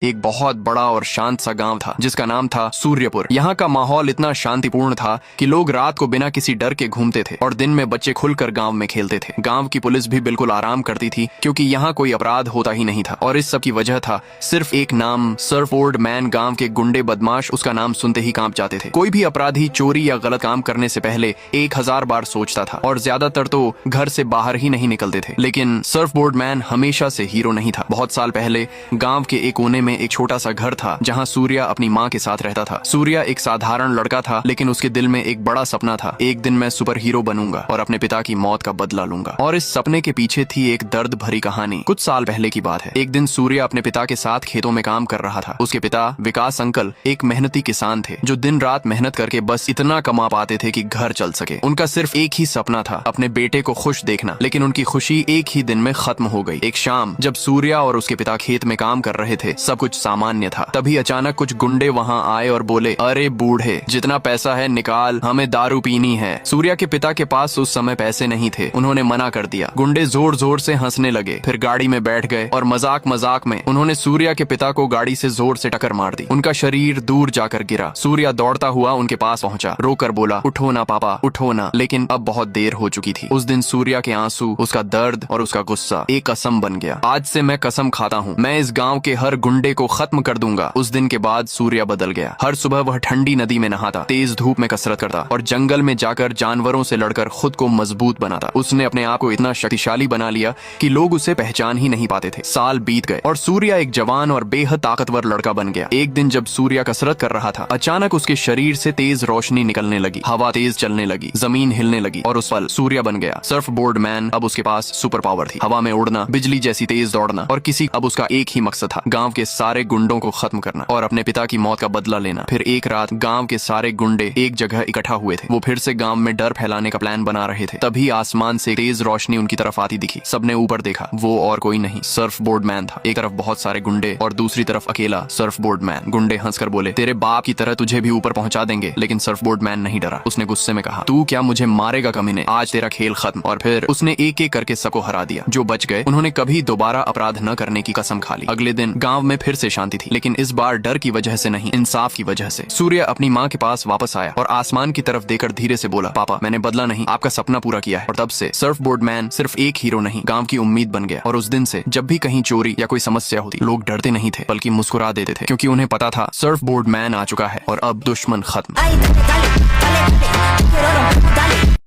एक बहुत बड़ा और शांत सा गांव था जिसका नाम था सूर्यपुर। यहाँ का माहौल इतना शांतिपूर्ण था कि लोग रात को बिना किसी डर के घूमते थे और दिन में बच्चे खुलकर गांव में खेलते थे। गांव की पुलिस भी बिल्कुल आराम करती थी क्योंकि यहाँ कोई अपराध होता ही नहीं था। और इस सब की वजह था सिर्फ एक नाम, सरफोर्ड मैन। गांव के गुंडे बदमाश उसका नाम सुनते ही कांप जाते थे। कोई भी अपराधी चोरी या गलत काम करने से पहले 1000 बार सोचता था और ज्यादातर तो घर से बाहर ही नहीं निकलते थे। लेकिन सर्फबोर्ड मैन हमेशा से हीरो नहीं था। बहुत साल पहले गांव के एक कोने में एक छोटा सा घर था जहां सूर्या अपनी माँ के साथ रहता था। सूर्या एक साधारण लड़का था, लेकिन उसके दिल में एक बड़ा सपना था। एक दिन मैं सुपर हीरो बनूंगा और अपने पिता की मौत का बदला लूंगा। और इस सपने के पीछे थी एक दर्द भरी कहानी। कुछ साल पहले की बात है। एक दिन सूर्या अपने पिता के साथ खेतों में काम कर रहा था। उसके पिता विकास अंकल एक मेहनती किसान थे जो दिन रात मेहनत करके बस इतना कमा पाते थे कि घर चल सके। उनका सिर्फ एक ही सपना था, अपने बेटे को खुश देखना। लेकिन उनकी खुशी एक ही दिन में खत्म हो गई। एक शाम जब सूर्या और उसके पिता खेत में काम कर रहे थे, सब कुछ सामान्य था। तभी अचानक कुछ गुंडे वहां आए और बोले, अरे बूढ़े, जितना पैसा है निकाल, हमें दारू पीनी है। सूर्या के पिता के पास उस समय पैसे नहीं थे। उन्होंने मना कर दिया। गुंडे जोर जोर से हंसने लगे, फिर गाड़ी में बैठ गए और मजाक मजाक में उन्होंने सूर्या के पिता को गाड़ी से जोर से टक्कर मार दी। उनका शरीर दूर जाकर गिरा। सूर्या दौड़ता हुआ उनके पास पहुंचा, रोकर बोला, उठो ना पापा, उठो ना। लेकिन अब बहुत देर हो चुकी थी। उस दिन सूर्या के आंसू, उसका दर्द और उसका गुस्सा एक कसम बन गया। आज से मैं कसम खाता हूँ, मैं इस गाँव के हर गुंडे को खत्म कर दूंगा। उस दिन के बाद सूर्या बदल गया। हर सुबह वह ठंडी नदी में नहाता, तेज धूप में कसरत करता और जंगल में जाकर जानवरों से लड़कर खुद को मजबूत बनाता। उसने अपने आप को इतना शक्तिशाली बना लिया कि लोग उसे पहचान ही नहीं पाते थे। साल बीत गए और सूर्या एक जवान और बेहद ताकतवर लड़का बन गया। एक दिन जब सूर्या कसरत कर रहा था, अचानक उसके शरीर से तेज रोशनी निकलने लगी, हवा तेज चलने लगी, जमीन हिलने लगी और उस पल सूर्या बन गया सर्फबोर्ड मैन। अब उसके पास सुपर पावर थी, हवा में उड़ना, बिजली जैसी तेज दौड़ना और अब उसका एक ही मकसद था, गांव के सारे गुंडों को खत्म करना और अपने पिता की मौत का बदला लेना। फिर एक रात गांव के सारे गुंडे एक जगह इकट्ठा हुए थे। वो फिर से गांव में डर फैलाने का प्लान बना रहे थे। तभी आसमान से तेज रोशनी उनकी तरफ आती दिखी। सबने ऊपर देखा। वो और कोई नहीं, सर्फबोर्ड मैन था। एक तरफ बहुत सारे गुंडे और दूसरी तरफ अकेला सर्फबोर्ड मैन। गुंडे हंसकर बोले, तेरे बाप की तरह तुझे भी ऊपर पहुंचा देंगे। लेकिन सर्फबोर्ड मैन नहीं डरा। उसने गुस्से में कहा, तू क्या मुझे मारेगा कमीने? आज तेरा खेल खत्म। और फिर उसने एक एक करके सबको हरा दिया। जो बच गए उन्होंने कभी दोबारा अपराध न करने की कसम खा ली। अगले दिन गांव में फिर से शांति थी, लेकिन इस बार डर की वजह से नहीं, इंसाफ की वजह से। सूर्या अपनी माँ के पास वापस आया और आसमान की तरफ देखकर धीरे से बोला, पापा, मैंने बदला नहीं, आपका सपना पूरा किया है। और तब से सर्फबोर्ड मैन सिर्फ एक हीरो नहीं, गांव की उम्मीद बन गया। और उस दिन से जब भी कहीं चोरी या कोई समस्या होती, लोग डरते नहीं थे बल्कि मुस्कुरा देते थे, क्योंकि उन्हें पता था सर्फबोर्ड मैन आ चुका है और अब दुश्मन खत्म।